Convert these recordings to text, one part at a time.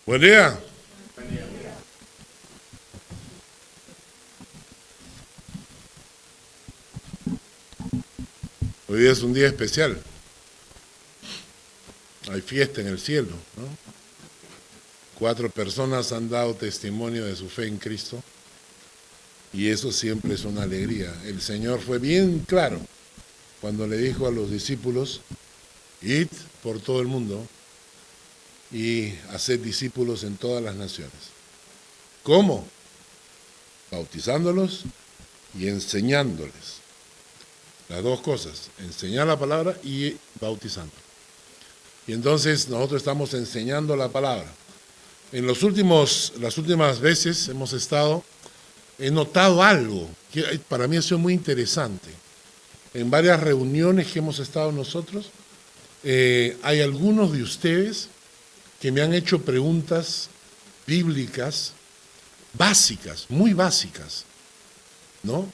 Buen día. Hoy día es un día especial. Hay fiesta en el cielo, ¿no? 4 personas han dado testimonio de su fe en Cristo y eso siempre es una alegría. El Señor fue bien claro cuando le dijo a los discípulos: id por todo el mundo y haced discípulos en todas las naciones. ¿Cómo? Bautizándolos y enseñándoles. Las dos cosas, enseñar la palabra y bautizando. Y entonces nosotros estamos enseñando la palabra. Las últimas veces he notado algo que para mí ha sido muy interesante. En varias reuniones que hemos estado nosotros, hay algunos de ustedes que me han hecho preguntas bíblicas básicas, muy básicas, ¿no?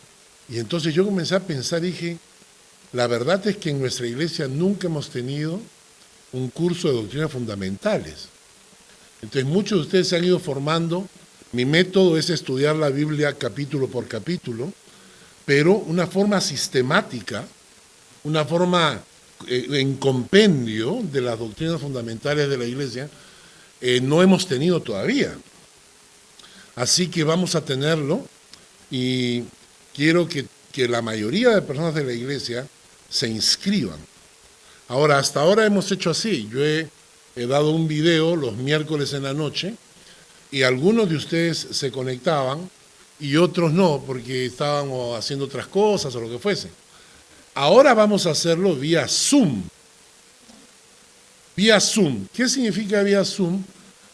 Y entonces yo comencé a pensar, dije, la verdad es que en nuestra iglesia nunca hemos tenido un curso de doctrinas fundamentales. Entonces muchos de ustedes se han ido formando. Mi método es estudiar la Biblia capítulo por capítulo, pero una forma sistemática, una forma en compendio de las doctrinas fundamentales de la iglesia, no hemos tenido todavía. Así que vamos a tenerlo y quiero que la mayoría de personas de la iglesia se inscriban. Ahora, hasta ahora hemos hecho así. Yo he dado un video los miércoles en la noche y algunos de ustedes se conectaban y otros no, porque estaban haciendo otras cosas o lo que fuese. Ahora vamos a hacerlo vía Zoom. Vía Zoom. ¿Qué significa vía Zoom?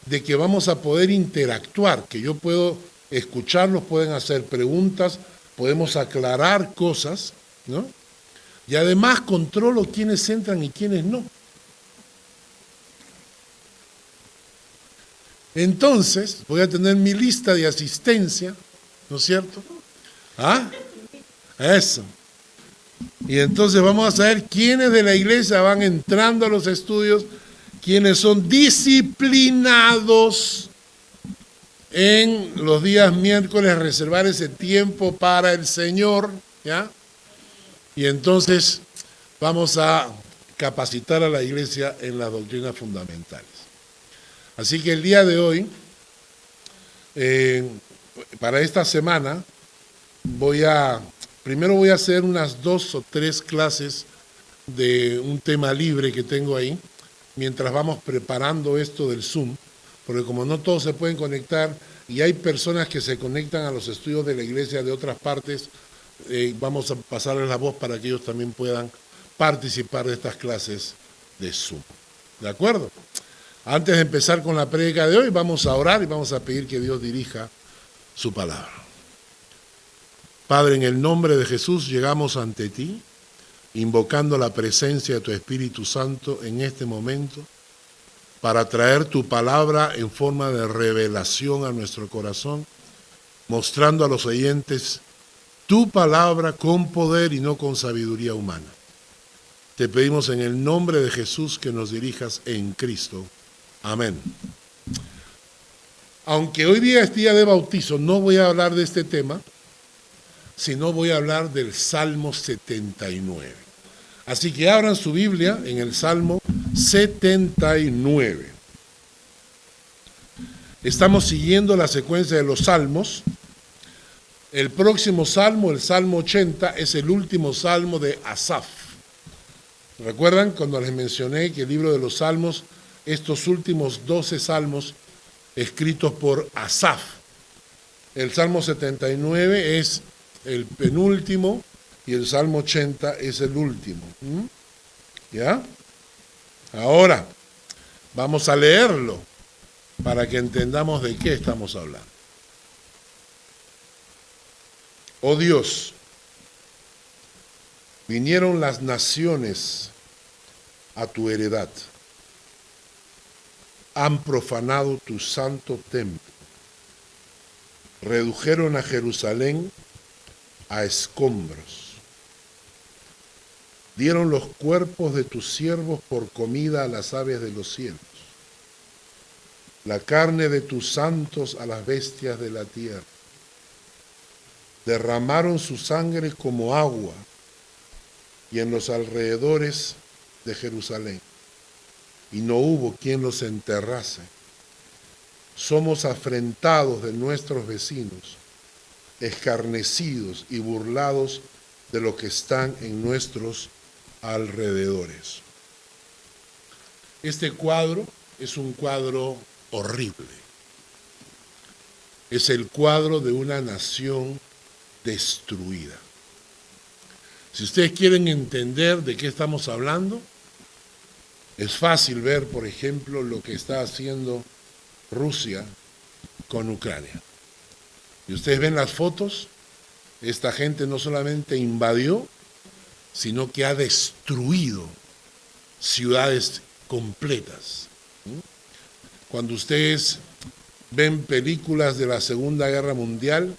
De que vamos a poder interactuar, que yo puedo escucharlos, pueden hacer preguntas, podemos aclarar cosas, ¿no? Y además controlo quiénes entran y quiénes no. Entonces, voy a tener mi lista de asistencia, ¿no es cierto? ¿Ah? Eso. Y entonces vamos a saber quiénes de la iglesia van entrando a los estudios, quiénes son disciplinados en los días miércoles, reservar ese tiempo para el Señor, ¿ya? Y entonces vamos a capacitar a la iglesia en las doctrinas fundamentales. Así que el día de hoy, para esta semana, primero voy a hacer unas 2 o 3 clases de un tema libre que tengo ahí, mientras vamos preparando esto del Zoom, porque como no todos se pueden conectar y hay personas que se conectan a los estudios de la iglesia de otras partes, vamos a pasarles la voz para que ellos también puedan participar de estas clases de Zoom. ¿De acuerdo? Antes de empezar con la prédica de hoy, vamos a orar y vamos a pedir que Dios dirija su palabra. Padre, en el nombre de Jesús llegamos ante ti, invocando la presencia de tu Espíritu Santo en este momento, para traer tu palabra en forma de revelación a nuestro corazón, mostrando a los oyentes tu palabra con poder y no con sabiduría humana. Te pedimos en el nombre de Jesús que nos dirijas en Cristo. Amén. Aunque hoy día es día de bautizo, no voy a hablar de este tema, sino voy a hablar del Salmo 79. Así que abran su Biblia en el Salmo 79. Estamos siguiendo la secuencia de los salmos. El próximo salmo, el Salmo 80, es el último salmo de Asaf. ¿Recuerdan cuando les mencioné que el libro de los salmos, estos últimos 12 salmos escritos por Asaf? El Salmo 79 es el penúltimo y el Salmo 80 es el último. ¿Ya? Ahora, vamos a leerlo para que entendamos de qué estamos hablando. Oh Dios, vinieron las naciones a tu heredad, han profanado tu santo templo, redujeron a Jerusalén a escombros, dieron los cuerpos de tus siervos por comida a las aves de los cielos. la carne de tus santos a las bestias de la tierra. Derramaron su sangre como agua y en los alrededores de Jerusalén, y no hubo quien los enterrase. Somos afrentados de nuestros vecinos, escarnecidos y burlados de los que están en nuestros alrededores. Este cuadro es un cuadro horrible. Es el cuadro de una nación destruida. Si ustedes quieren entender de qué estamos hablando, es fácil ver, por ejemplo, lo que está haciendo Rusia con Ucrania. Y ustedes ven las fotos, esta gente no solamente invadió, sino que ha destruido ciudades completas. Cuando ustedes ven películas de la Segunda Guerra Mundial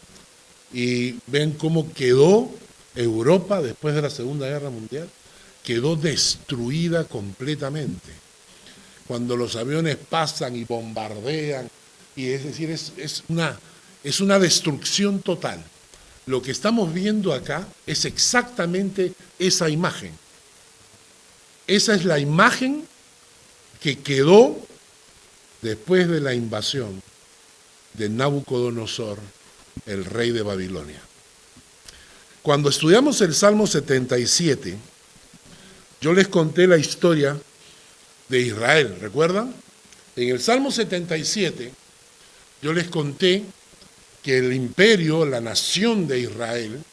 y ven cómo quedó Europa después de la Segunda Guerra Mundial, quedó destruida completamente. Cuando los aviones pasan y bombardean, y es decir, es una destrucción total. Lo que estamos viendo acá es exactamente esa imagen. Esa es la imagen que quedó después de la invasión de Nabucodonosor, el rey de Babilonia. Cuando estudiamos el Salmo 77, yo les conté la historia de Israel, ¿recuerdan? En el Salmo 77, yo les conté que el imperio, la nación de Israel,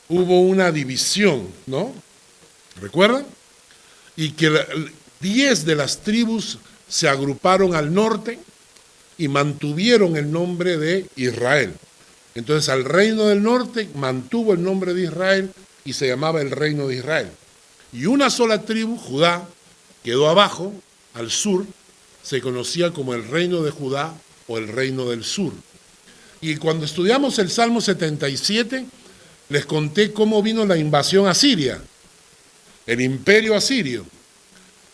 hubo una división, ¿no? ¿Recuerdan? Y que 10 de las tribus se agruparon al norte y mantuvieron el nombre de Israel. Entonces al reino del norte mantuvo el nombre de Israel y se llamaba el reino de Israel. Y una sola tribu, Judá, quedó abajo, al sur, se conocía como el reino de Judá o el reino del sur. Y cuando estudiamos el Salmo 77, les conté cómo vino la invasión asiria, el imperio asirio.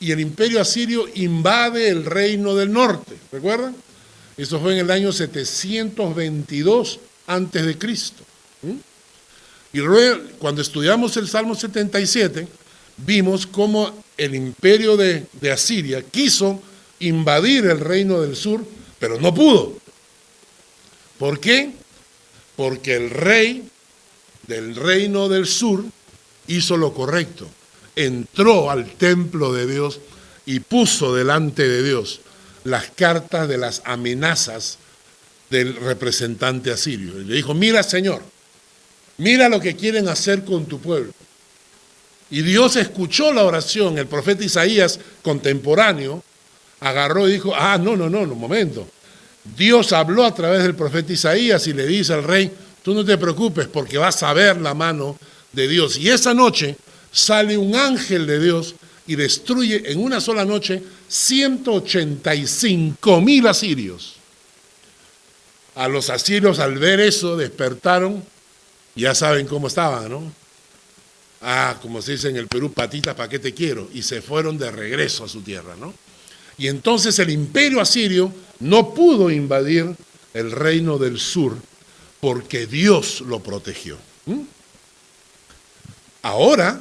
Y el imperio asirio invade el reino del norte, ¿recuerdan? Eso fue en el año 722 antes de Cristo. Y luego, cuando estudiamos el Salmo 77, vimos cómo el imperio de Asiria quiso invadir el reino del sur, pero no pudo. ¿Por qué? Porque el rey del reino del sur hizo lo correcto. Entró al templo de Dios y puso delante de Dios las cartas de las amenazas del representante asirio. Y le dijo, mira, Señor, mira lo que quieren hacer con tu pueblo. Y Dios escuchó la oración. El profeta Isaías, contemporáneo, agarró y dijo, no, un momento. Dios habló a través del profeta Isaías y le dice al rey, tú no te preocupes porque vas a ver la mano de Dios. Y esa noche sale un ángel de Dios y destruye en una sola noche 185,000 asirios. A los asirios al ver eso despertaron, ya saben cómo estaban, ¿no? Como se dice en el Perú, patitas, ¿para qué te quiero? Y se fueron de regreso a su tierra, ¿no? Y entonces el imperio asirio no pudo invadir el reino del sur porque Dios lo protegió. Ahora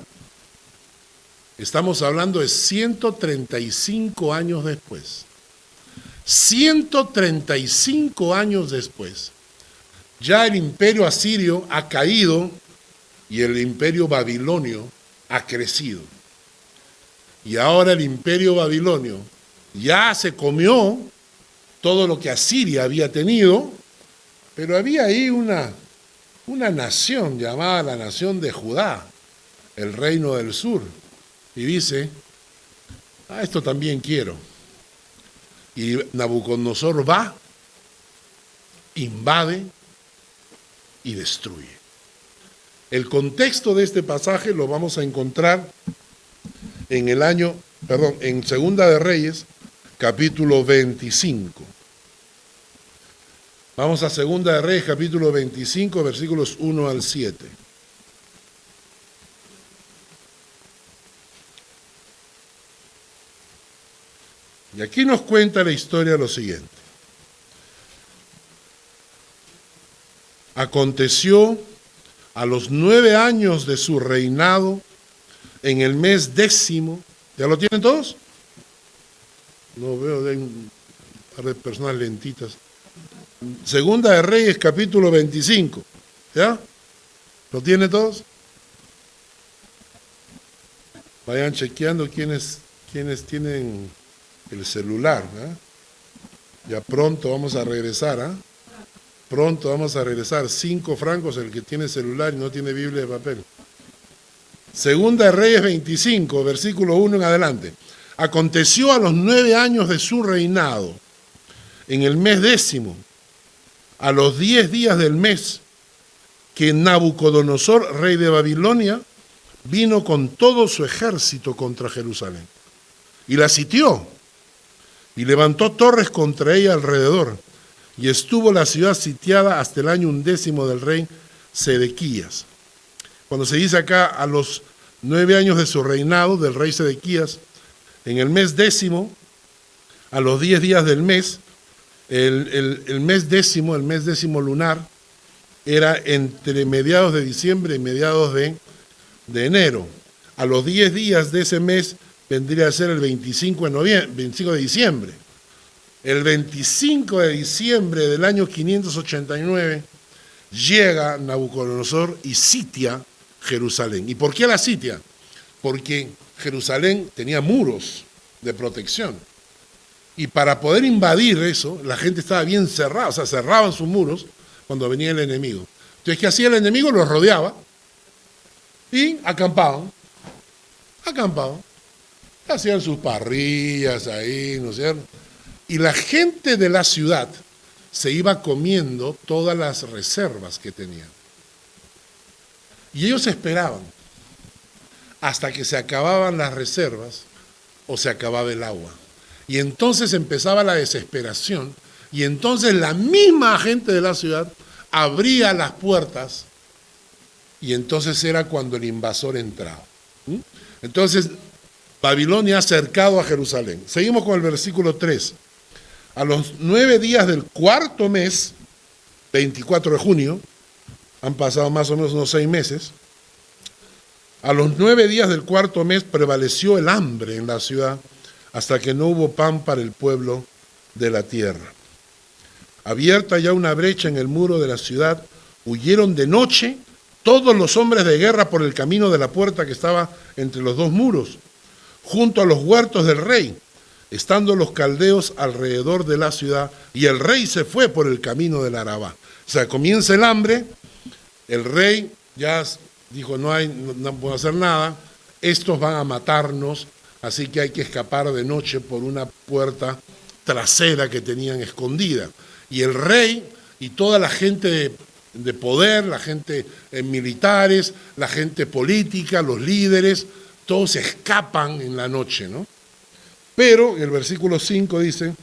estamos hablando de 135 años después. 135 años después, ya el imperio asirio ha caído y el imperio babilonio ha crecido. Y ahora el imperio babilonio ya se comió todo lo que Asiria había tenido, pero había ahí una nación llamada la nación de Judá, el reino del sur, y dice, esto también quiero. Y Nabucodonosor va, invade y destruye. El contexto de este pasaje lo vamos a encontrar en Segunda de Reyes, capítulo 25. Vamos a Segunda de Reyes, capítulo 25, versículos 1 al 7. Y aquí nos cuenta la historia lo siguiente. Aconteció a los 9 años de su reinado, en el mes 10º, ¿ya lo tienen todos? No veo, hay un par de personas lentitas. Segunda de Reyes, capítulo 25, ¿ya? ¿Lo tienen todos? Vayan chequeando quiénes tienen el celular, ¿eh? Ya pronto vamos a regresar, ¿eh? Pronto vamos a regresar. 5 francos el que tiene celular y no tiene Biblia de papel. Segunda de Reyes 25, versículo 1 en adelante. Aconteció a los 9 años de su reinado, en el mes 10º, a los 10 días del mes, que Nabucodonosor, rey de Babilonia, vino con todo su ejército contra Jerusalén. Y la sitió, y levantó torres contra ella alrededor, y estuvo la ciudad sitiada hasta el año 11º del rey Sedequías. Cuando se dice acá a los 9 años de su reinado, del rey Sedequías, en el mes 10º, a los 10 días del mes, el mes 10º, el mes 10º lunar, era entre mediados de diciembre y mediados de enero. A los 10 días de ese mes vendría a ser el 25 de diciembre. El 25 de diciembre del año 589 llega Nabucodonosor y sitia Jerusalén. ¿Y por qué la sitia? Porque Jerusalén tenía muros de protección. Y para poder invadir eso, la gente estaba bien cerrada, o sea, cerraban sus muros cuando venía el enemigo. Entonces, ¿qué hacía el enemigo? Los rodeaba y acampaban. Hacían sus parrillas ahí, ¿no es cierto? Y la gente de la ciudad se iba comiendo todas las reservas que tenían. Y ellos esperaban hasta que se acababan las reservas o se acababa el agua. Y entonces empezaba la desesperación y entonces la misma gente de la ciudad abría las puertas y entonces era cuando el invasor entraba. Entonces, Babilonia ha cercado a Jerusalén. Seguimos con el versículo 3. A los 9 días del 4º mes, 24 de junio, han pasado más o menos unos 6 meses, a los 9 días del 4º mes prevaleció el hambre en la ciudad hasta que no hubo pan para el pueblo de la tierra. Abierta ya una brecha en el muro de la ciudad, huyeron de noche todos los hombres de guerra por el camino de la puerta que estaba entre los 2 muros, junto a los huertos del rey, estando los caldeos alrededor de la ciudad, y el rey se fue por el camino del Arabá. O sea, comienza el hambre, el rey ya dijo, no puedo hacer nada, estos van a matarnos, así que hay que escapar de noche por una puerta trasera que tenían escondida. Y el rey y toda la gente de poder, la gente militares, la gente política, los líderes, todos escapan en la noche, ¿no? Pero el versículo 5 dice,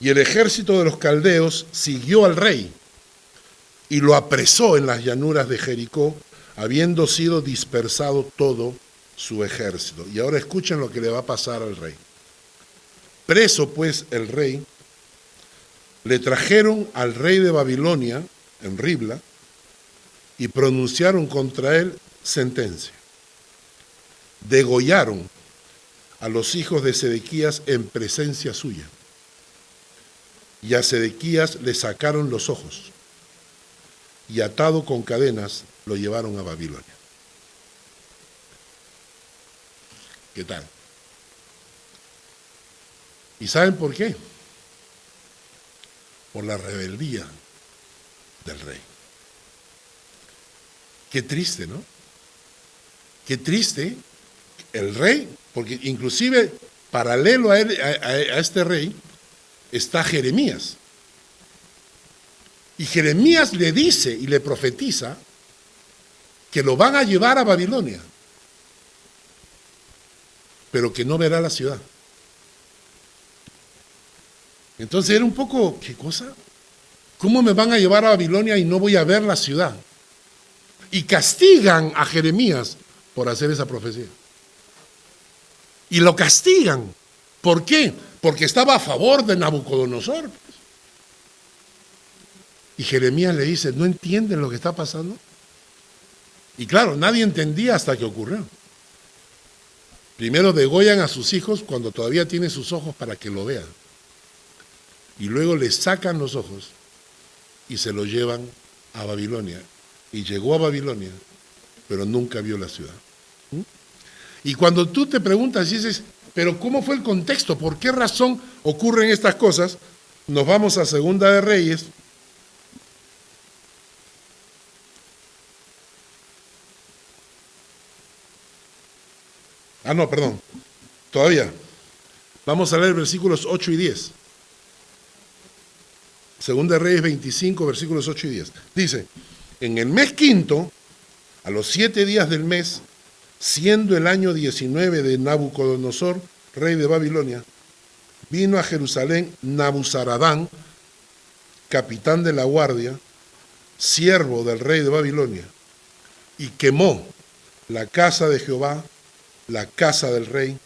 y el ejército de los caldeos siguió al rey y lo apresó en las llanuras de Jericó, habiendo sido dispersado todo su ejército. Y ahora escuchen lo que le va a pasar al rey. Preso pues el rey, le trajeron al rey de Babilonia, en Ribla, y pronunciaron contra él sentencia. Degollaron a los hijos de Sedequías en presencia suya, y a Sedequías le sacaron los ojos, y atado con cadenas lo llevaron a Babilonia. ¿Qué tal? ¿Y saben por qué? Por la rebeldía del rey. Qué triste, ¿no? Qué triste el rey, porque inclusive paralelo a este rey está Jeremías. Y Jeremías le dice y le profetiza que lo van a llevar a Babilonia, pero que no verá la ciudad. Entonces era un poco, ¿qué cosa? ¿Cómo me van a llevar a Babilonia y no voy a ver la ciudad? Y castigan a Jeremías por hacer esa profecía. Y lo castigan. ¿Por qué? Porque estaba a favor de Nabucodonosor. Y Jeremías le dice, ¿no entienden lo que está pasando? Y claro, nadie entendía hasta que ocurrió. Primero degollan a sus hijos cuando todavía tiene sus ojos para que lo vean. Y luego le sacan los ojos y se lo llevan a Babilonia. Y llegó a Babilonia, pero nunca vio la ciudad. Y cuando tú te preguntas y dices, pero ¿cómo fue el contexto? ¿Por qué razón ocurren estas cosas? Nos vamos a Segunda de Reyes. No, perdón. Todavía. Vamos a leer versículos 8 y 10. Segunda de Reyes 25, versículos 8 y 10. Dice, en el mes quinto, a los 7 días del mes, siendo el año 19 de Nabucodonosor, rey de Babilonia, vino a Jerusalén Nabuzaradán, capitán de la guardia, siervo del rey de Babilonia, y quemó la casa de Jehová, la casa del rey,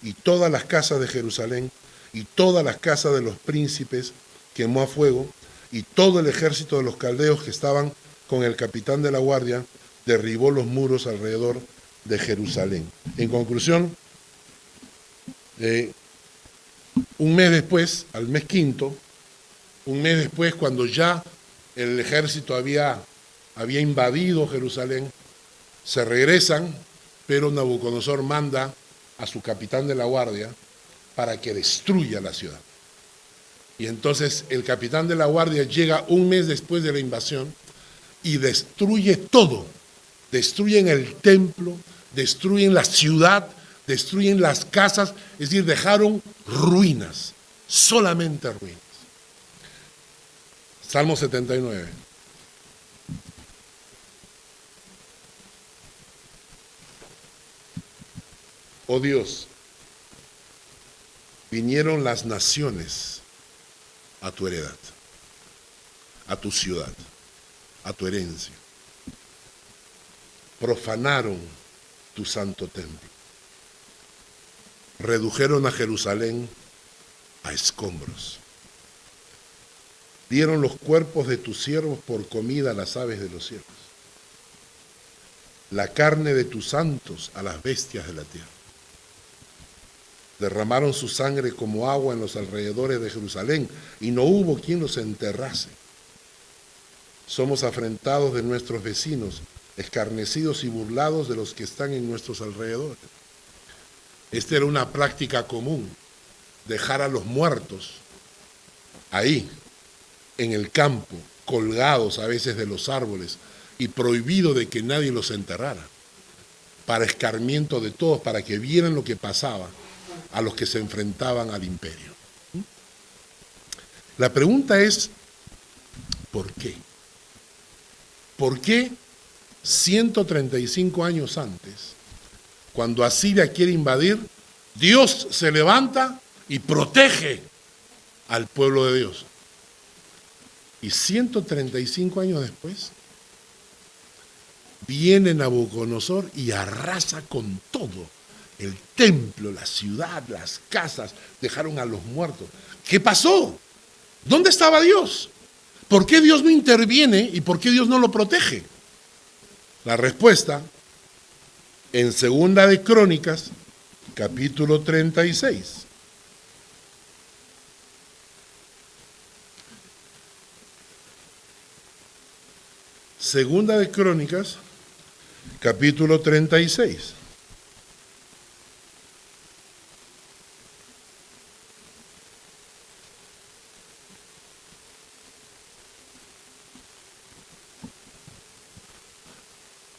y todas las casas de Jerusalén, y todas las casas de los príncipes, quemó a fuego, y todo el ejército de los caldeos que estaban con el capitán de la guardia, derribó los muros alrededor de Jerusalén. En conclusión, un mes después, al mes quinto, un mes después, cuando ya el ejército había invadido Jerusalén, se regresan, pero Nabucodonosor manda a su capitán de la guardia para que destruya la ciudad. Y entonces el capitán de la guardia llega un mes después de la invasión y destruye todo. Destruyen el templo, destruyen la ciudad, destruyen las casas, es decir, dejaron ruinas, solamente ruinas. Salmo 79. Oh Dios, vinieron las naciones a tu heredad, a tu ciudad, a tu herencia. Profanaron tu santo templo. Redujeron a Jerusalén a escombros. Dieron los cuerpos de tus siervos por comida a las aves de los cielos. La carne de tus santos a las bestias de la tierra. Derramaron su sangre como agua en los alrededores de Jerusalén, y no hubo quien los enterrase. Somos afrentados de nuestros vecinos, escarnecidos y burlados de los que están en nuestros alrededores. Esta era una práctica común, dejar a los muertos ahí, en el campo, colgados a veces de los árboles, y prohibido de que nadie los enterrara, para escarmiento de todos, para que vieran lo que pasaba a los que se enfrentaban al imperio. La pregunta es, ¿por qué? ¿Por qué 135 años antes, cuando Asiria quiere invadir, Dios se levanta y protege al pueblo de Dios? Y 135 años después, viene Nabucodonosor y arrasa con todo. El templo, la ciudad, las casas, dejaron a los muertos. ¿Qué pasó? ¿Dónde estaba Dios? ¿Por qué Dios no interviene y por qué Dios no lo protege? La respuesta en Segunda de Crónicas, capítulo 36. Segunda de Crónicas, capítulo 36.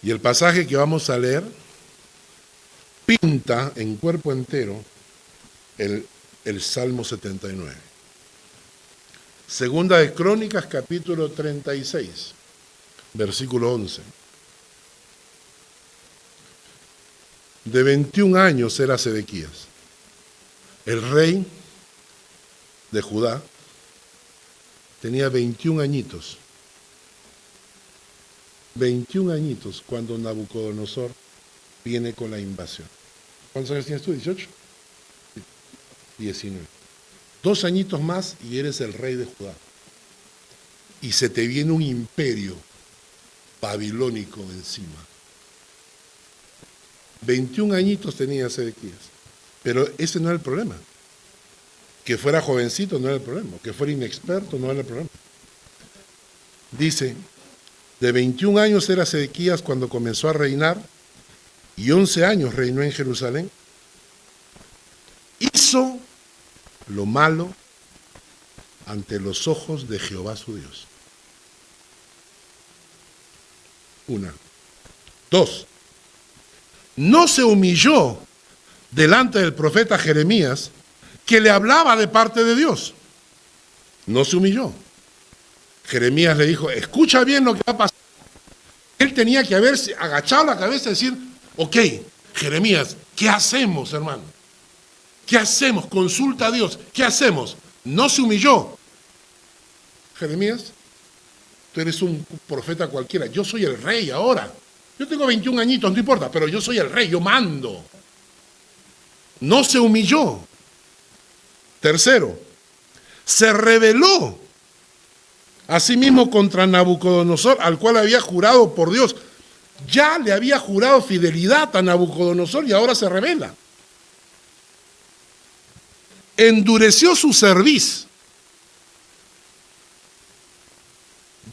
Y el pasaje que vamos a leer pinta en cuerpo entero el Salmo 79. Segunda de Crónicas, capítulo 36, versículo 11. De 21 años era Sedequías, el rey de Judá. Tenía 21 añitos. 21 añitos cuando Nabucodonosor viene con la invasión. ¿Cuántos años tienes tú? ¿18? Sí. 19. 2 añitos más y eres el rey de Judá. Y se te viene un imperio babilónico encima. 21 añitos tenía Sedequías. Pero ese no era el problema. Que fuera jovencito no era el problema. Que fuera inexperto no era el problema. Dice, de 21 años era Sedequías cuando comenzó a reinar, y 11 años reinó en Jerusalén. Hizo lo malo ante los ojos de Jehová su Dios. 1. 2. No se humilló delante del profeta Jeremías, que le hablaba de parte de Dios. No se humilló. Jeremías le dijo, escucha bien lo que va a pasar. Él tenía que haberse agachado la cabeza y decir, ok, Jeremías, ¿qué hacemos, hermano? ¿Qué hacemos? Consulta a Dios. ¿Qué hacemos? No se humilló. Jeremías, tú eres un profeta cualquiera. Yo soy el rey ahora. Yo tengo 21 añitos, no importa, pero yo soy el rey, yo mando. No se humilló. Tercero, se rebeló asimismo contra Nabucodonosor, al cual había jurado por Dios. Ya le había jurado fidelidad a Nabucodonosor y ahora se rebela. Endureció su cerviz.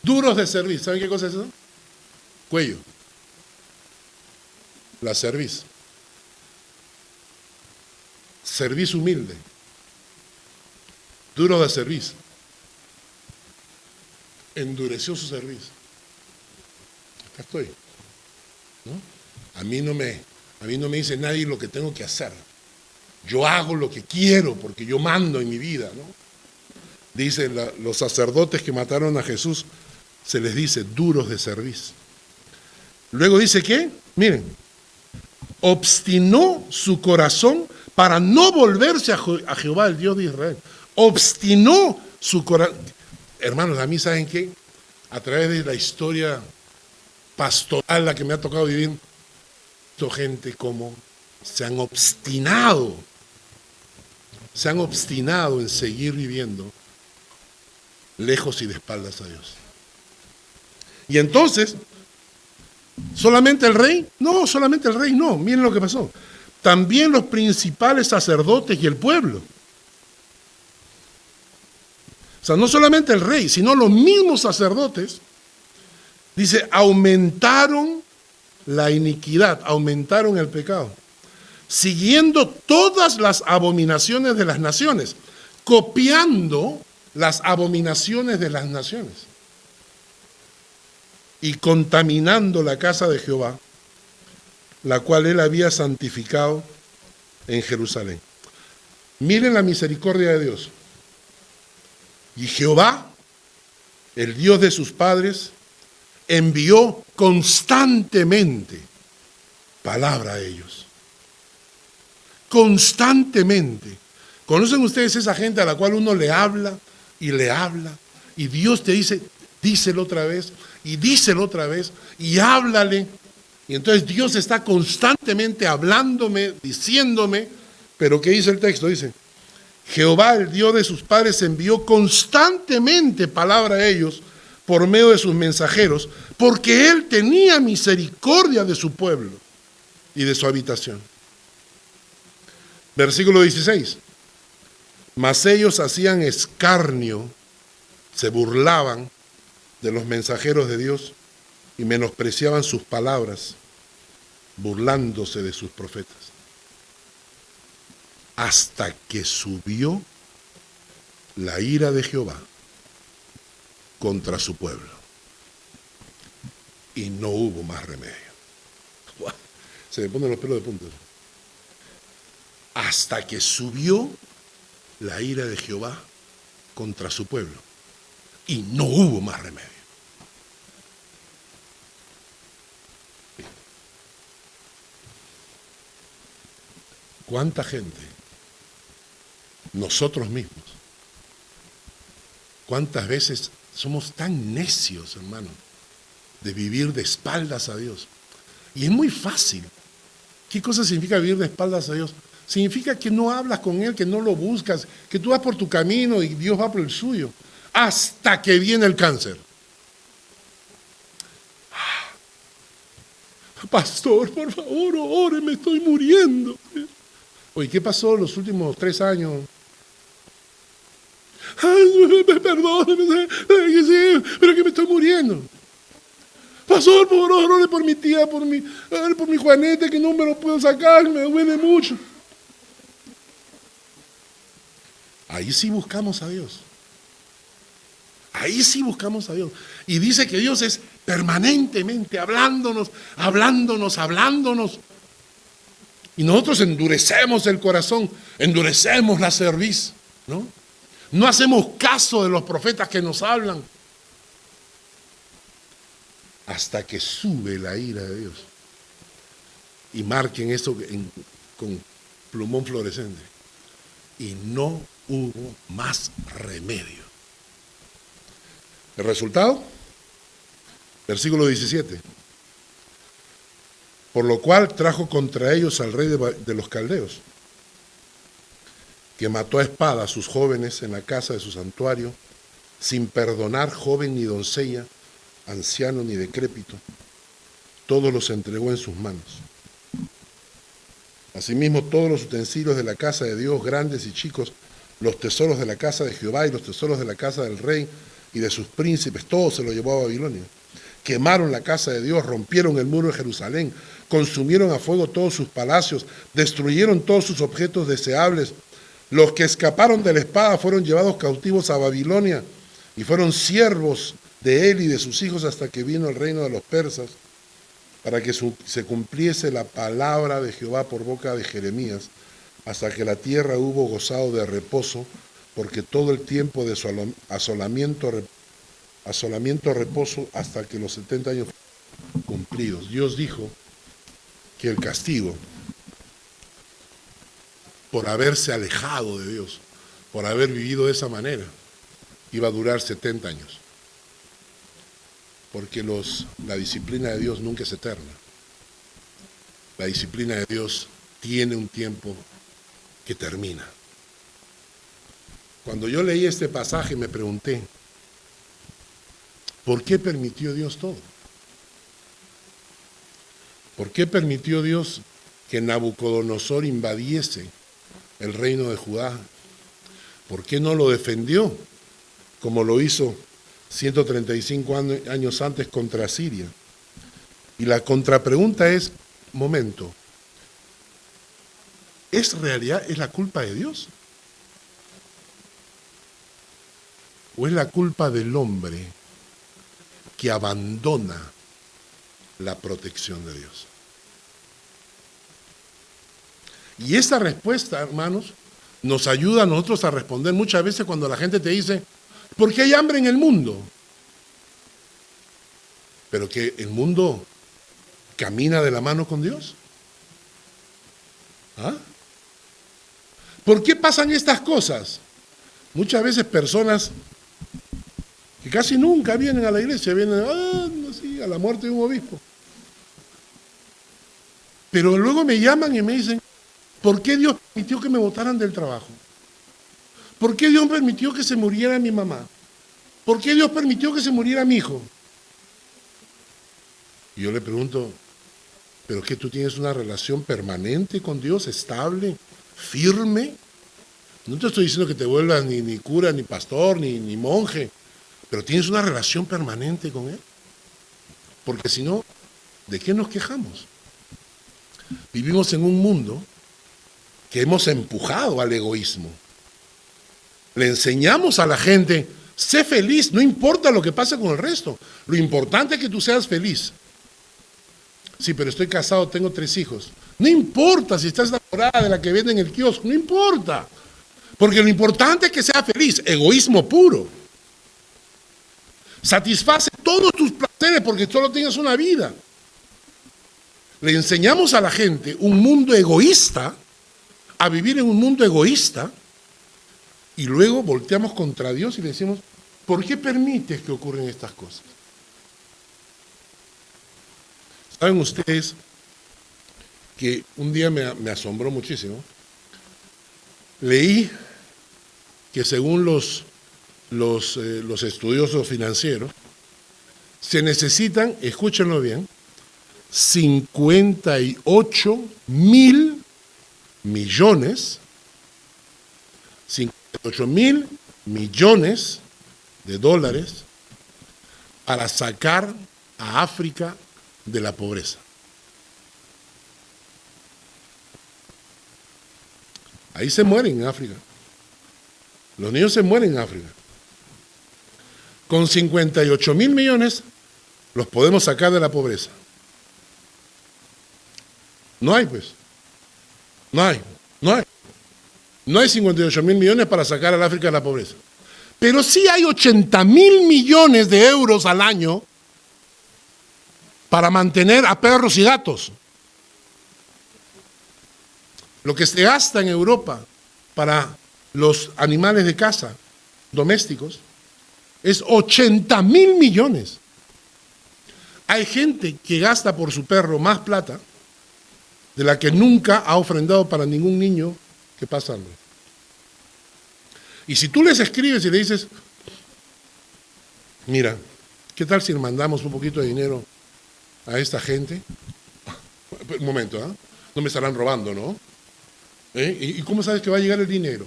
Duros de cerviz. ¿Saben qué cosa es eso? Cuello. La cerviz. Cerviz humilde. Duro de cerviz. Endureció su cerviz. Acá estoy. ¿No? A mí no me dice nadie lo que tengo que hacer. Yo hago lo que quiero porque yo mando en mi vida, ¿no? Dicen los sacerdotes que mataron a Jesús, se les dice duros de cerviz. Luego dice que, miren, obstinó su corazón para no volverse a Jehová, el Dios de Israel. Obstinó su corazón. Hermanos, a mí, ¿saben qué? A través de la historia pastoral, la que me ha tocado vivir, gente como se han obstinado en seguir viviendo lejos y de espaldas a Dios. Y entonces, ¿solamente el rey? No, solamente el rey no. Miren lo que pasó. También los principales sacerdotes y el pueblo. O sea, no solamente el rey, sino los mismos sacerdotes, dice, aumentaron la iniquidad, aumentaron el pecado, siguiendo todas las abominaciones de las naciones, copiando las abominaciones de las naciones y contaminando la casa de Jehová, la cual él había santificado en Jerusalén. Miren la misericordia de Dios. Y Jehová, el Dios de sus padres, envió constantemente palabra a ellos. Constantemente. ¿Conocen ustedes esa gente a la cual uno le habla y Dios te dice, díselo otra vez y díselo otra vez y háblale? Y entonces Dios está constantemente hablándome, diciéndome, pero ¿qué dice el texto? Dice, Jehová, el Dios de sus padres, envió constantemente palabra a ellos por medio de sus mensajeros, porque él tenía misericordia de su pueblo y de su habitación. Versículo 16. Mas ellos hacían escarnio, se burlaban de los mensajeros de Dios y menospreciaban sus palabras, burlándose de sus profetas. Hasta que subió la ira de Jehová contra su pueblo. Y no hubo más remedio. Se me ponen los pelos de punta. Hasta que subió la ira de Jehová contra su pueblo. Y no hubo más remedio. ¿Cuánta gente? Nosotros mismos. ¿Cuántas veces somos tan necios, hermano, de vivir de espaldas a Dios? Y es muy fácil. ¿Qué cosa significa vivir de espaldas a Dios? significa que no hablas con Él, que no lo buscas, que tú vas por tu camino y Dios va por el suyo, hasta que viene el cáncer. Pastor, por favor, ore, me estoy muriendo. Oye, ¿qué pasó los últimos 3 años? Ay, perdóneme, pero que me estoy muriendo. Pastor, por favor, ore por mi tía, por mi Juanete, que no me lo puedo sacar, me duele mucho. Ahí sí buscamos a Dios. Ahí sí buscamos a Dios. Y dice que Dios es permanentemente hablándonos. Y nosotros endurecemos el corazón, endurecemos la cerviz, ¿no? No hacemos caso de los profetas que nos hablan. Hasta que sube la ira de Dios. Y marquen esto con plumón fluorescente. Y no hubo más remedio. ¿El resultado? Versículo 17. Por lo cual trajo contra ellos al rey de los caldeos, que mató a espada a sus jóvenes en la casa de su santuario, sin perdonar joven ni doncella, anciano ni decrépito. Todos los entregó en sus manos. Asimismo, todos los utensilios de la casa de Dios, grandes y chicos, los tesoros de la casa de Jehová y los tesoros de la casa del rey y de sus príncipes, todo se lo llevó a Babilonia. Quemaron la casa de Dios, rompieron el muro de Jerusalén, consumieron a fuego todos sus palacios, destruyeron todos sus objetos deseables. Los que escaparon de la espada fueron llevados cautivos a Babilonia y fueron siervos de él y de sus hijos hasta que vino el reino de los persas, para que se cumpliese la palabra de Jehová por boca de Jeremías, hasta que la tierra hubo gozado de reposo, porque todo el tiempo de su asolamiento reposo hasta que los 70 años fueron cumplidos. Dios dijo que el castigo por haberse alejado de Dios, por haber vivido de esa manera, iba a durar 70 años. Porque la disciplina de Dios nunca es eterna. La disciplina de Dios tiene un tiempo que termina. Cuando yo leí este pasaje me pregunté, ¿por qué permitió Dios todo? ¿Por qué permitió Dios que Nabucodonosor invadiese el reino de Judá? ¿Por qué no lo defendió como lo hizo 135 años antes contra Siria? Y la contrapregunta es, momento, ¿es la culpa de Dios? ¿O es la culpa del hombre que abandona la protección de Dios? Y esta respuesta, hermanos, nos ayuda a nosotros a responder muchas veces cuando la gente te dice, ¿por qué hay hambre en el mundo? Pero que el mundo camina de la mano con Dios. ¿Ah? ¿Por qué pasan estas cosas? Muchas veces personas que casi nunca vienen a la iglesia, vienen a la muerte de un obispo. Pero luego me llaman y me dicen, ¿por qué Dios permitió que me botaran del trabajo? ¿Por qué Dios permitió que se muriera mi mamá? ¿Por qué Dios permitió que se muriera mi hijo? Y yo le pregunto, ¿pero qué tú tienes una relación permanente con Dios, estable, firme? No te estoy diciendo que te vuelvas ni cura, ni pastor, ni monje, pero tienes una relación permanente con Él. Porque si no, ¿de qué nos quejamos? Vivimos en un mundo que hemos empujado al egoísmo. Le enseñamos a la gente, sé feliz, no importa lo que pase con el resto. Lo importante es que tú seas feliz. Sí, pero estoy casado, tengo 3 hijos. No importa si estás enamorada de la que vende en el kiosco, no importa. Porque lo importante es que sea feliz, egoísmo puro. Satisface todos tus placeres porque solo tienes una vida. Le enseñamos a la gente un mundo egoísta, a vivir en un mundo egoísta, y luego volteamos contra Dios y le decimos, ¿por qué permites que ocurran estas cosas? ¿Saben ustedes que un día me asombró muchísimo? Leí que según los estudiosos financieros, se necesitan, escúchenlo bien, 58 mil millones de dólares para sacar a África de la pobreza. Ahí se mueren en África. Los niños se mueren en África. Con 58 mil millones los podemos sacar de la pobreza. No hay, pues. No hay. No hay 58 mil millones para sacar al África de la pobreza. Pero sí hay 80 mil millones de euros al año para mantener a perros y gatos. Lo que se gasta en Europa para los animales de casa domésticos es 80 mil millones. Hay gente que gasta por su perro más plata de la que nunca ha ofrendado para ningún niño que pasa hambre. Y si tú les escribes y le dices, mira, ¿qué tal si le mandamos un poquito de dinero a esta gente? Un momento, ¿eh? No me estarán robando, ¿no? ¿Y cómo sabes que va a llegar el dinero?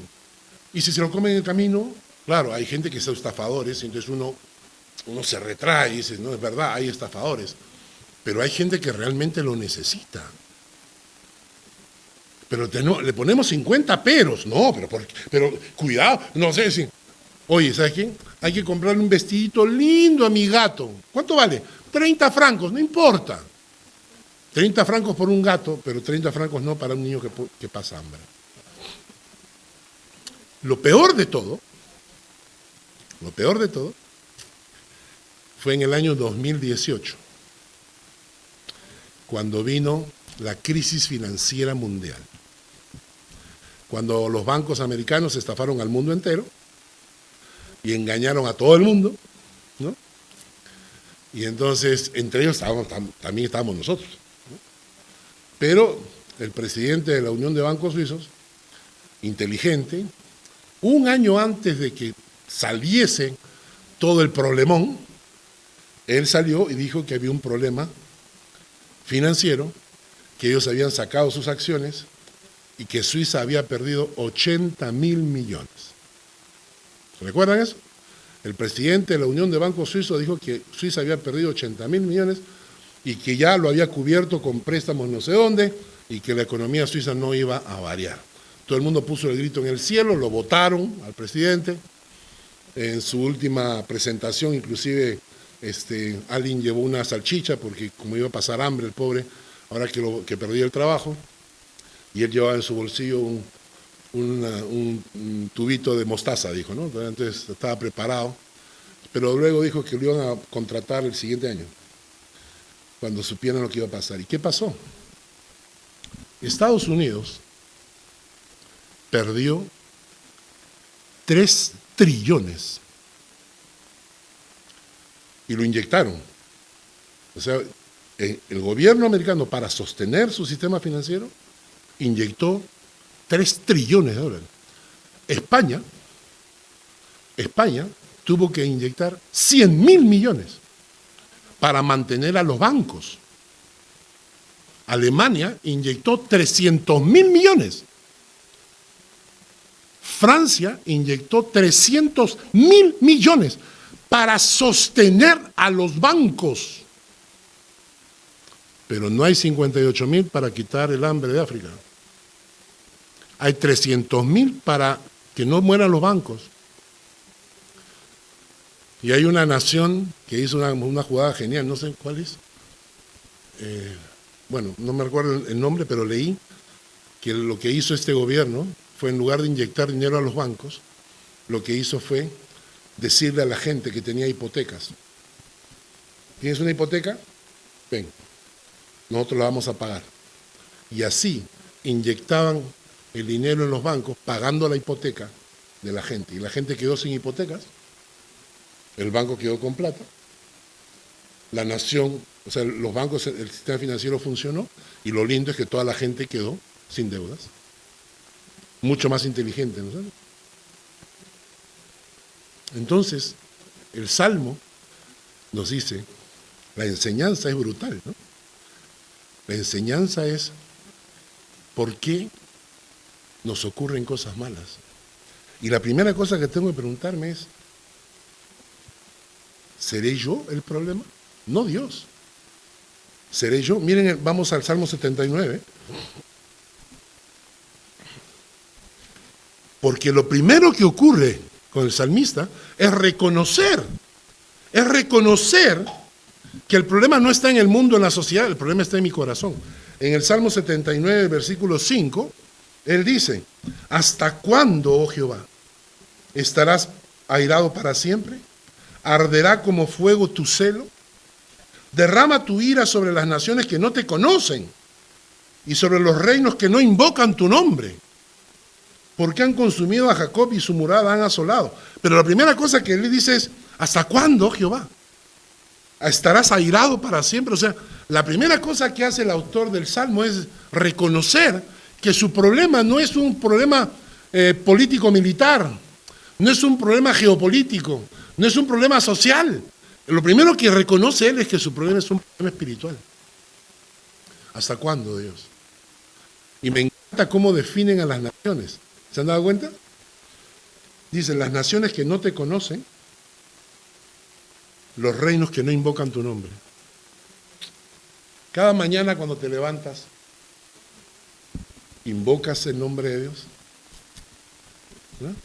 Y si se lo comen en el camino, claro, hay gente que son estafadores, entonces uno se retrae y dice, no, es verdad, hay estafadores, pero hay gente que realmente lo necesita. Pero le ponemos 50 peros, no, pero cuidado, no sé si... Oye, ¿sabes qué? Hay que comprarle un vestidito lindo a mi gato. ¿Cuánto vale? 30 francos, no importa. 30 francos por un gato, pero 30 francos no para un niño que pasa hambre. Lo peor de todo, fue en el año 2018, cuando vino la crisis financiera mundial. Cuando los bancos americanos estafaron al mundo entero y engañaron a todo el mundo, ¿no? Y entonces, entre ellos también estábamos nosotros, ¿no? Pero el presidente de la Unión de Bancos Suizos, inteligente, un año antes de que saliese todo el problemón, él salió y dijo que había un problema financiero, que ellos habían sacado sus acciones y que Suiza había perdido 80 mil millones. ¿Recuerdan eso? El presidente de la Unión de Bancos Suizos dijo que Suiza había perdido 80 mil millones y que ya lo había cubierto con préstamos no sé dónde y que la economía suiza no iba a variar. Todo el mundo puso el grito en el cielo, lo votaron al presidente. En su última presentación, inclusive, alguien llevó una salchicha porque como iba a pasar hambre el pobre, ahora que perdió el trabajo, y él llevaba en su bolsillo un tubito de mostaza, dijo, ¿no? Entonces estaba preparado, pero luego dijo que lo iban a contratar el siguiente año, cuando supieran lo que iba a pasar. ¿Y qué pasó? Estados Unidos perdió 3 trillones y lo inyectaron. O sea, el gobierno americano, para sostener su sistema financiero, inyectó 3 trillones de dólares. España tuvo que inyectar 100 mil millones para mantener a los bancos. Alemania inyectó 300 mil millones. Francia inyectó 300 mil millones para sostener a los bancos. Pero no hay 58 mil para quitar el hambre de África. Hay 300 mil para que no mueran los bancos. Y hay una nación que hizo una jugada genial, no sé cuál es. Bueno, no me recuerdo el nombre, pero leí que lo que hizo este gobierno fue, en lugar de inyectar dinero a los bancos, lo que hizo fue decirle a la gente que tenía hipotecas: ¿tienes una hipoteca? Ven, nosotros la vamos a pagar. Y así inyectaban el dinero en los bancos pagando la hipoteca de la gente. Y la gente quedó sin hipotecas, el banco quedó con plata, la nación, o sea, los bancos, el sistema financiero funcionó, y lo lindo es que toda la gente quedó sin deudas. mucho más inteligente, ¿no sabes? Entonces, el Salmo nos dice, la enseñanza es brutal, ¿no? La enseñanza es por qué nos ocurren cosas malas. Y la primera cosa que tengo que preguntarme es, ¿seré yo el problema? No Dios. ¿Seré yo? Miren, vamos al Salmo 79. Porque lo primero que ocurre con el salmista es reconocer que el problema no está en el mundo, en la sociedad, el problema está en mi corazón. En el Salmo 79, versículo 5, él dice, ¿hasta cuándo, oh Jehová, estarás airado para siempre? ¿Arderá como fuego tu celo? Derrama tu ira sobre las naciones que no te conocen y sobre los reinos que no invocan tu nombre, porque han consumido a Jacob y su morada han asolado. Pero la primera cosa que él le dice es, ¿hasta cuándo, Jehová? ¿Estarás airado para siempre? O sea, la primera cosa que hace el autor del Salmo es reconocer que su problema no es un problema político-militar, no es un problema geopolítico, no es un problema social. Lo primero que reconoce él es que su problema es un problema espiritual. ¿Hasta cuándo, Dios? Y me encanta cómo definen a las naciones. ¿Se han dado cuenta? Dicen, las naciones que no te conocen, los reinos que no invocan tu nombre. Cada mañana cuando te levantas, invocas el nombre de Dios. ¿No?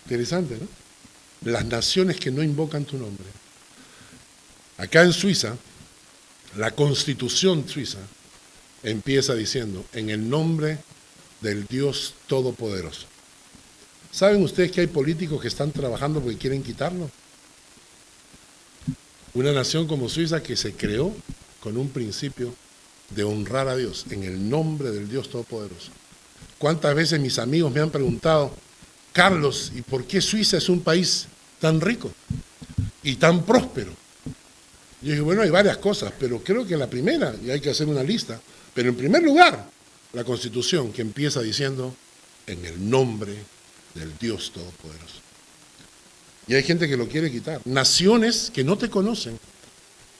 Interesante, ¿no? Las naciones que no invocan tu nombre. Acá en Suiza, la Constitución suiza empieza diciendo, en el nombre del Dios Todopoderoso. ¿Saben ustedes que hay políticos que están trabajando porque quieren quitarlo? Una nación como Suiza que se creó con un principio de honrar a Dios, en el nombre del Dios Todopoderoso. ¿Cuántas veces mis amigos me han preguntado, Carlos, ¿y por qué Suiza es un país tan rico y tan próspero? Yo dije, bueno, hay varias cosas, pero creo que la primera, y hay que hacer una lista, pero en primer lugar, la Constitución que empieza diciendo, en el nombre del Dios Todopoderoso. Y hay gente que lo quiere quitar. Naciones que no te conocen,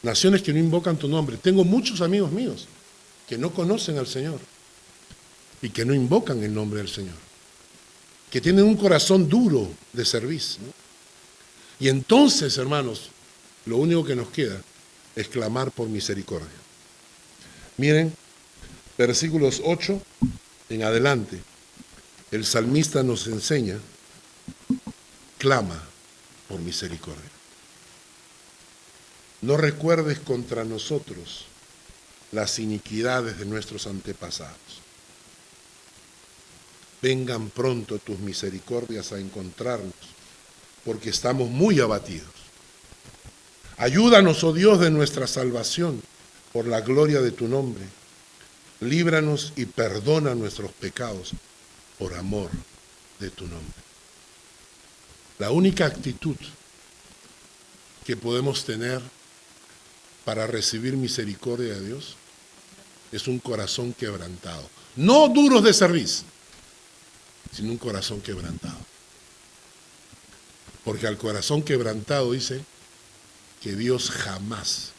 naciones que no invocan tu nombre. Tengo muchos amigos míos que no conocen al Señor y que no invocan el nombre del Señor, que tienen un corazón duro de servicio, ¿no? Y entonces, hermanos, lo único que nos queda es clamar por misericordia. Miren, versículos 8 en adelante, el salmista nos enseña, clama por misericordia. No recuerdes contra nosotros las iniquidades de nuestros antepasados. Vengan pronto tus misericordias a encontrarnos, porque estamos muy abatidos. Ayúdanos, oh Dios de nuestra salvación, por la gloria de tu nombre. Líbranos y perdona nuestros pecados por amor de tu nombre. La única actitud que podemos tener para recibir misericordia de Dios es un corazón quebrantado. No duros de cerviz, sino un corazón quebrantado. Porque al corazón quebrantado dice que Dios jamás,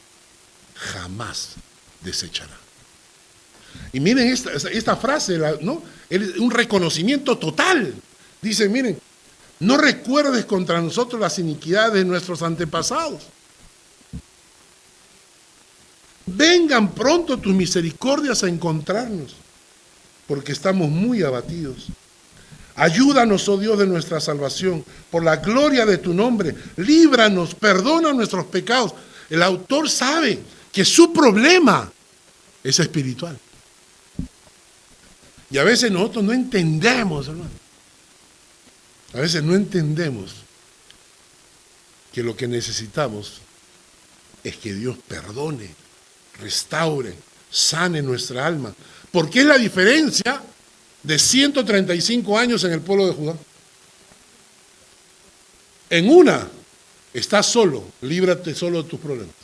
jamás desechará. Y miren esta frase, ¿no? Un reconocimiento total. Dice, miren, no recuerdes contra nosotros las iniquidades de nuestros antepasados. Vengan pronto tus misericordias a encontrarnos, porque estamos muy abatidos. Ayúdanos, oh Dios de nuestra salvación, por la gloria de tu nombre. Líbranos, perdona nuestros pecados. El autor sabe que su problema es espiritual. Y a veces nosotros no entendemos, hermano. A veces no entendemos que lo que necesitamos es que Dios perdone, restaure, sane nuestra alma. Porque es la diferencia de 135 años en el pueblo de Judá. En una, estás solo, líbrate solo de tus problemas.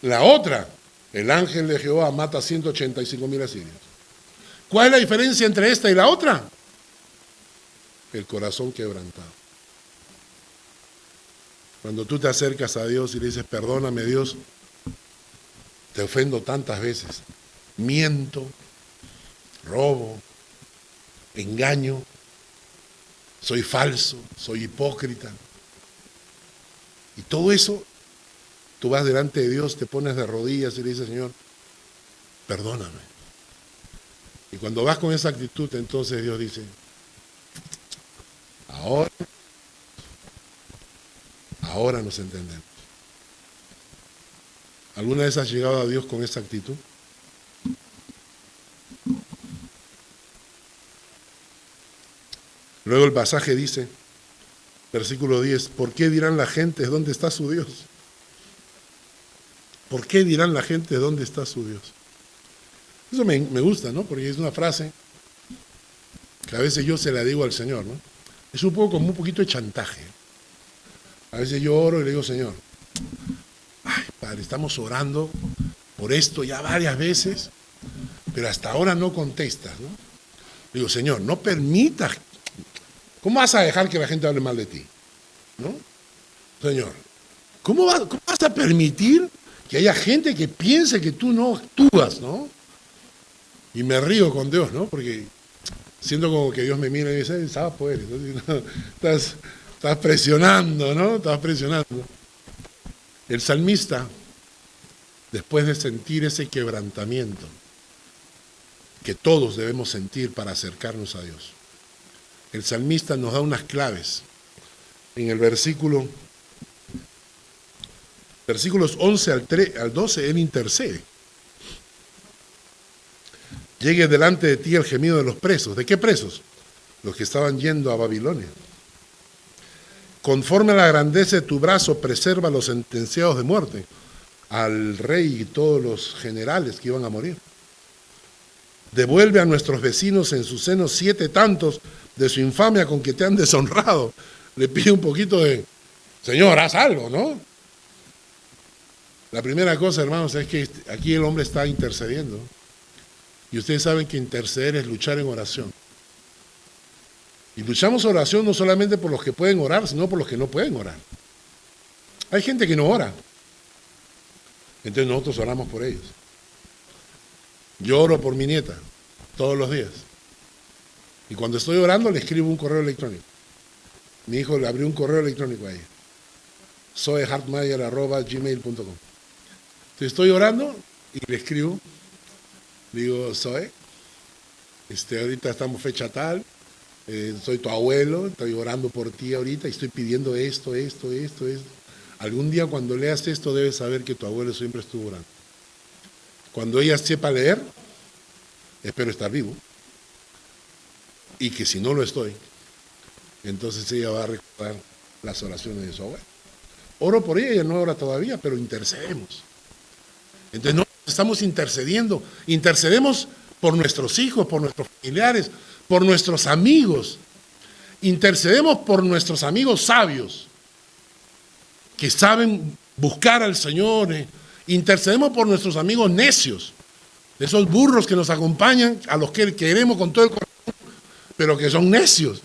La otra, el ángel de Jehová mata 185,000 asirios. ¿Cuál es la diferencia entre esta y la otra? El corazón quebrantado. Cuando tú te acercas a Dios y le dices, perdóname Dios, te ofendo tantas veces, miento, robo, engaño, soy falso, soy hipócrita. Y todo eso, tú vas delante de Dios, te pones de rodillas y le dices, Señor, perdóname. Y cuando vas con esa actitud, entonces Dios dice, ahora nos entendemos. ¿Alguna vez has llegado a Dios con esa actitud? Luego el pasaje dice, versículo 10, ¿por qué dirán la gente dónde está su Dios? ¿Por qué dirán la gente dónde está su Dios? Eso me gusta, ¿no? Porque es una frase que a veces yo se la digo al Señor, ¿no? Es un poco como un poquito de chantaje. A veces yo oro y le digo, Señor, ay, Padre, estamos orando por esto ya varias veces, pero hasta ahora no contestas, ¿no? Le digo, Señor, no permitas. ¿Cómo vas a dejar que la gente hable mal de ti? ¿No? Señor, ¿cómo vas a permitir que haya gente que piense que tú no actúas, ¿no? Y me río con Dios, ¿no? Porque siento como que Dios me mira y dice, ¿sabes? Pues, estás presionando, ¿no? Estás presionando. El salmista, después de sentir ese quebrantamiento que todos debemos sentir para acercarnos a Dios, el salmista nos da unas claves. En el versículos 11 al 12, él intercede. Llegue delante de ti el gemido de los presos. ¿De qué presos? Los que estaban yendo a Babilonia. Conforme a la grandeza de tu brazo, preserva a los sentenciados de muerte, al rey y todos los generales que iban a morir. Devuelve a nuestros vecinos en su seno 7 tantos de su infamia con que te han deshonrado. Le pide un poquito de, Señor, haz algo, ¿no? La primera cosa, hermanos, es que aquí el hombre está intercediendo. Y ustedes saben que interceder es luchar en oración. Y luchamos en oración no solamente por los que pueden orar, sino por los que no pueden orar. Hay gente que no ora. Entonces nosotros oramos por ellos. Yo oro por mi nieta todos los días. Y cuando estoy orando le escribo un correo electrónico. Mi hijo le abrió un correo electrónico a ella. soehartmayer@gmail.com. Entonces estoy orando y le escribo. Digo, Zoe, ahorita estamos fecha tal, soy tu abuelo, estoy orando por ti ahorita y estoy pidiendo esto. Algún día cuando leas esto debes saber que tu abuelo siempre estuvo orando. Cuando ella sepa leer, espero estar vivo. Y que si no lo estoy, entonces ella va a recordar las oraciones de su abuelo. Oro por ella no ora todavía, pero intercedemos. Entonces no estamos intercediendo, intercedemos por nuestros hijos, por nuestros familiares, por nuestros amigos. Intercedemos por nuestros amigos sabios, que saben buscar al Señor. Intercedemos por nuestros amigos necios, esos burros que nos acompañan, a los que queremos con todo el corazón, pero que son necios.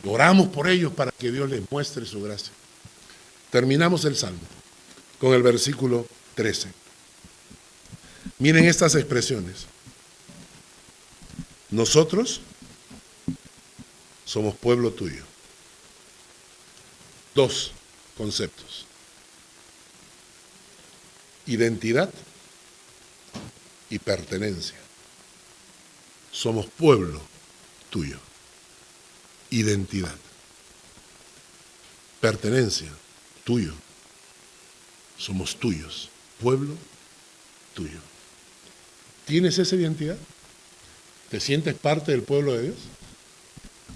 Oramos por ellos para que Dios les muestre su gracia. Terminamos el Salmo con el versículo 13. Miren estas expresiones. Nosotros somos pueblo tuyo. 2 conceptos. Identidad y pertenencia. Somos pueblo tuyo. Identidad. Pertenencia, tuyo. Somos tuyos. Pueblo tuyo. ¿Tienes esa identidad? ¿Te sientes parte del pueblo de Dios?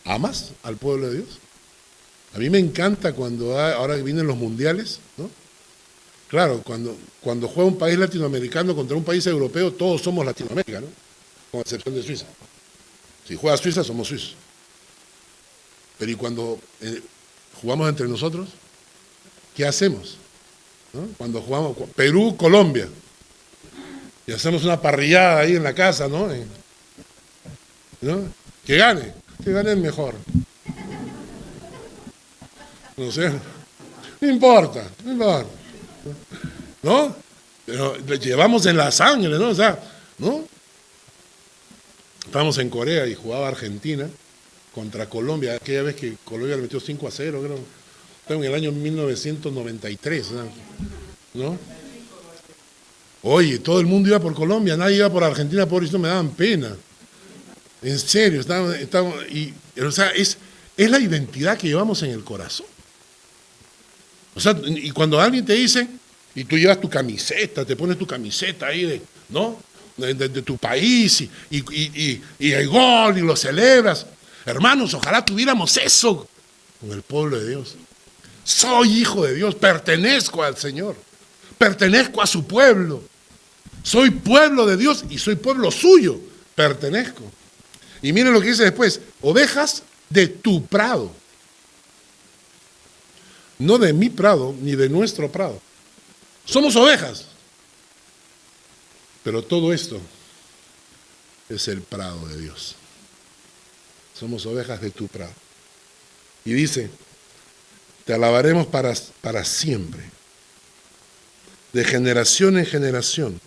¿Amas al pueblo de Dios? A mí me encanta cuando ahora que vienen los mundiales, ¿no? Claro, cuando juega un país latinoamericano contra un país europeo, todos somos Latinoamérica, ¿no? Con excepción de Suiza. Si juega Suiza, somos suizos. Pero ¿y cuando jugamos entre nosotros? ¿Qué hacemos? ¿No? Cuando jugamos Perú, Colombia, y hacemos una parrillada ahí en la casa, ¿no? ¿no? Que gane el mejor. No sé, no importa, ¿no? Pero lo llevamos en la sangre, ¿no? O sea, ¿no? Estábamos en Corea y jugaba Argentina contra Colombia, aquella vez que Colombia le metió 5-0, creo. Estaba en el año 1993, ¿no? Oye, todo el mundo iba por Colombia, nadie iba por Argentina, por eso me daban pena. En serio, o sea, es la identidad que llevamos en el corazón. O sea, y cuando alguien te dice, y tú llevas tu camiseta, te pones tu camiseta ahí, ¿no? De tu país, y el gol, y lo celebras. Hermanos, ojalá tuviéramos eso con el pueblo de Dios. Soy hijo de Dios, pertenezco al Señor, pertenezco a su pueblo. Soy pueblo de Dios y soy pueblo suyo, pertenezco. Y miren lo que dice después, ovejas de tu prado. No de mi prado, ni de nuestro prado. Somos ovejas. Pero todo esto es el prado de Dios. Somos ovejas de tu prado. Y dice, te alabaremos para siempre. De generación en generación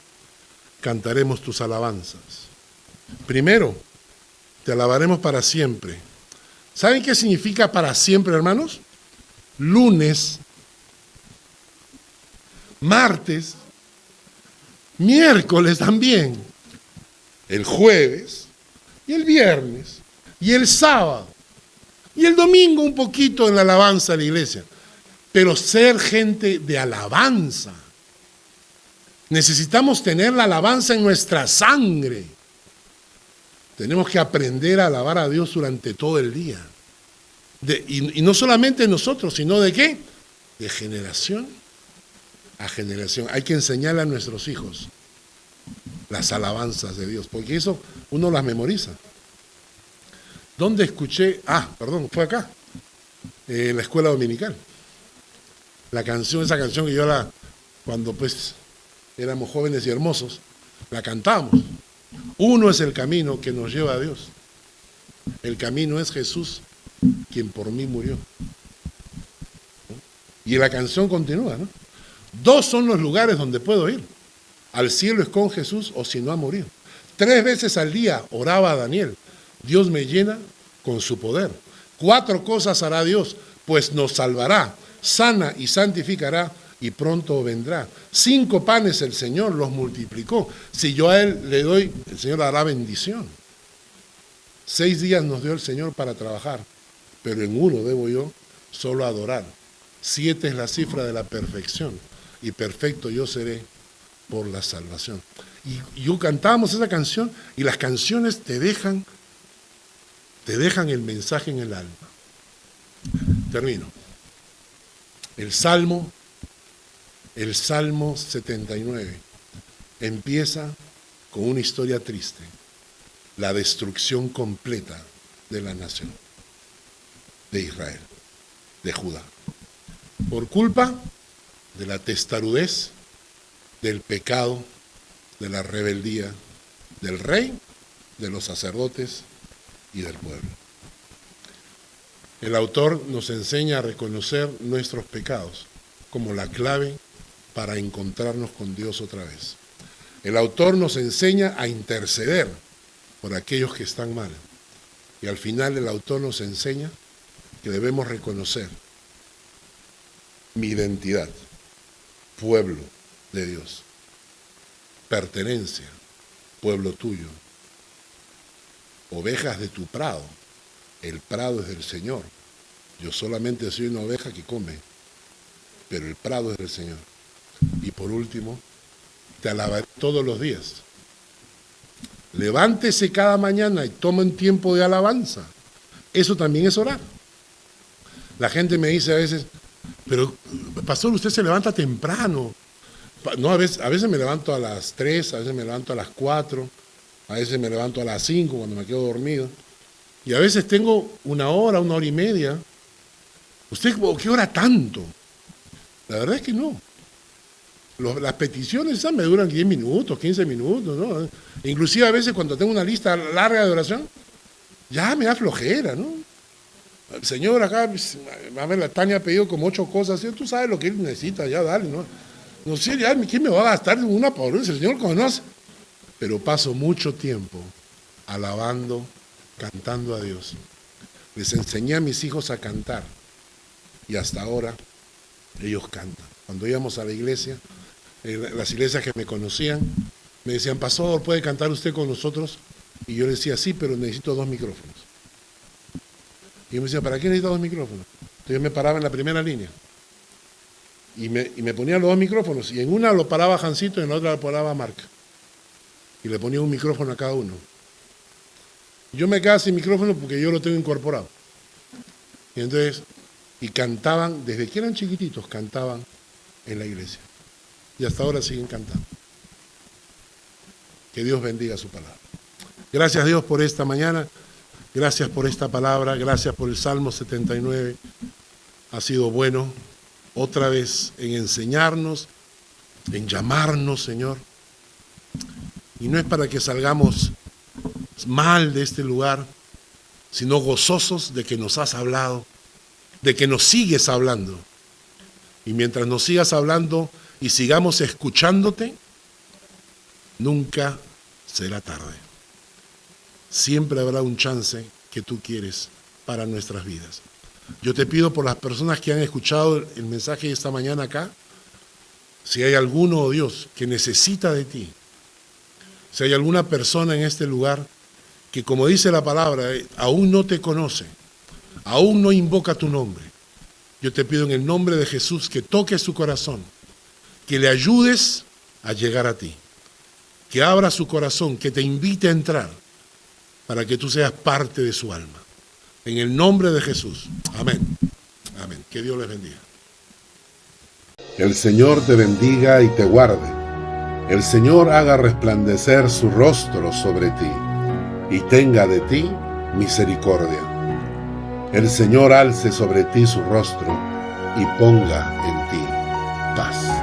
cantaremos tus alabanzas. Primero, te alabaremos para siempre. ¿Saben qué significa para siempre, hermanos? Lunes, martes, miércoles también, el jueves y el viernes y el sábado y el domingo un poquito en la alabanza de la iglesia, pero ser gente de alabanza. Necesitamos tener la alabanza en nuestra sangre. Tenemos que aprender a alabar a Dios durante todo el día. Y no solamente nosotros, sino ¿de qué? De generación a generación. Hay que enseñarle a nuestros hijos las alabanzas de Dios, porque eso uno las memoriza. ¿Dónde escuché? Fue acá, en la escuela dominical. Esa canción que yo cuando pues éramos jóvenes y hermosos, la cantábamos. Uno es el camino que nos lleva a Dios. El camino es Jesús, quien por mí murió. Y la canción continúa, ¿no? Dos son los lugares donde puedo ir. Al cielo es con Jesús o si no a morir. 3 veces al día oraba Daniel. Dios me llena con su poder. 4 cosas hará Dios, pues nos salvará, sana y santificará y pronto vendrá. 5 panes el Señor los multiplicó. Si yo a Él le doy, el Señor dará bendición. 6 días nos dio el Señor para trabajar, pero en uno debo yo solo adorar. 7 es la cifra de la perfección, y perfecto yo seré por la salvación. Y yo cantábamos esa canción, y las canciones te dejan el mensaje en el alma. Termino. El Salmo 79 empieza con una historia triste, la destrucción completa de la nación, de Israel, de Judá, por culpa de la testarudez, del pecado, de la rebeldía del rey, de los sacerdotes y del pueblo. El autor nos enseña a reconocer nuestros pecados como la clave para encontrarnos con Dios otra vez. El autor nos enseña a interceder por aquellos que están mal. Y al final el autor nos enseña que debemos reconocer mi identidad, pueblo de Dios, pertenencia, pueblo tuyo, ovejas de tu prado, el prado es del Señor. Yo solamente soy una oveja que come, pero el prado es del Señor. Y por último, te alabaré todos los días. Levántese cada mañana y toma un tiempo de alabanza. Eso también es orar. La gente me dice a veces, pero pastor, usted se levanta temprano. No, a veces me levanto a las 3, a veces me levanto a las 4, a veces me levanto a las 5 cuando me quedo dormido. Y a veces tengo 1 hora, 1 hora y media. ¿Usted qué ora tanto? La verdad es que no. Las peticiones esas me duran 10 minutos, 15 minutos, ¿no? Inclusive a veces cuando tengo una lista larga de oración, Ya me da flojera, ¿no? El Señor acá, pues, a ver, la Tania ha pedido como 8 cosas, ¿sí? Tú sabes lo que él necesita, ya dale, ¿no? No sé, ya, ¿quién me va a gastar una por vez? El Señor conoce. Pero paso mucho tiempo alabando, cantando a Dios. Les enseñé a mis hijos a cantar y hasta ahora ellos cantan. Cuando íbamos a la iglesia, las iglesias que me conocían, me decían, pastor, ¿puede cantar usted con nosotros? Y yo le decía, sí, pero necesito 2 micrófonos. Y yo me decía, ¿para qué necesito 2 micrófonos? Entonces yo me paraba en la primera línea y me ponía los 2 micrófonos, y en una lo paraba Jancito y en la otra lo paraba Marca. Y le ponía un micrófono a cada uno. Yo me quedaba sin micrófono porque yo lo tengo incorporado. Y entonces, y cantaban, desde que eran chiquititos, cantaban en la iglesia. Y hasta ahora siguen cantando. Que Dios bendiga su palabra. Gracias, Dios, por esta mañana. Gracias por esta palabra. Gracias por el Salmo 79. Ha sido bueno otra vez en enseñarnos, en llamarnos, Señor. Y no es para que salgamos mal de este lugar, sino gozosos de que nos has hablado, de que nos sigues hablando. Y mientras nos sigas hablando y sigamos escuchándote, nunca será tarde. Siempre habrá un chance que tú quieres para nuestras vidas. Yo te pido por las personas que han escuchado el mensaje de esta mañana acá, si hay alguno, oh Dios, que necesita de ti, si hay alguna persona en este lugar que, como dice la palabra, aún no te conoce, aún no invoca tu nombre, yo te pido en el nombre de Jesús que toques su corazón, que le ayudes a llegar a ti, que abra su corazón, que te invite a entrar para que tú seas parte de su alma. En el nombre de Jesús. Amén. Amén. Que Dios les bendiga. El Señor te bendiga y te guarde. El Señor haga resplandecer su rostro sobre ti y tenga de ti misericordia. El Señor alce sobre ti su rostro y ponga en ti paz.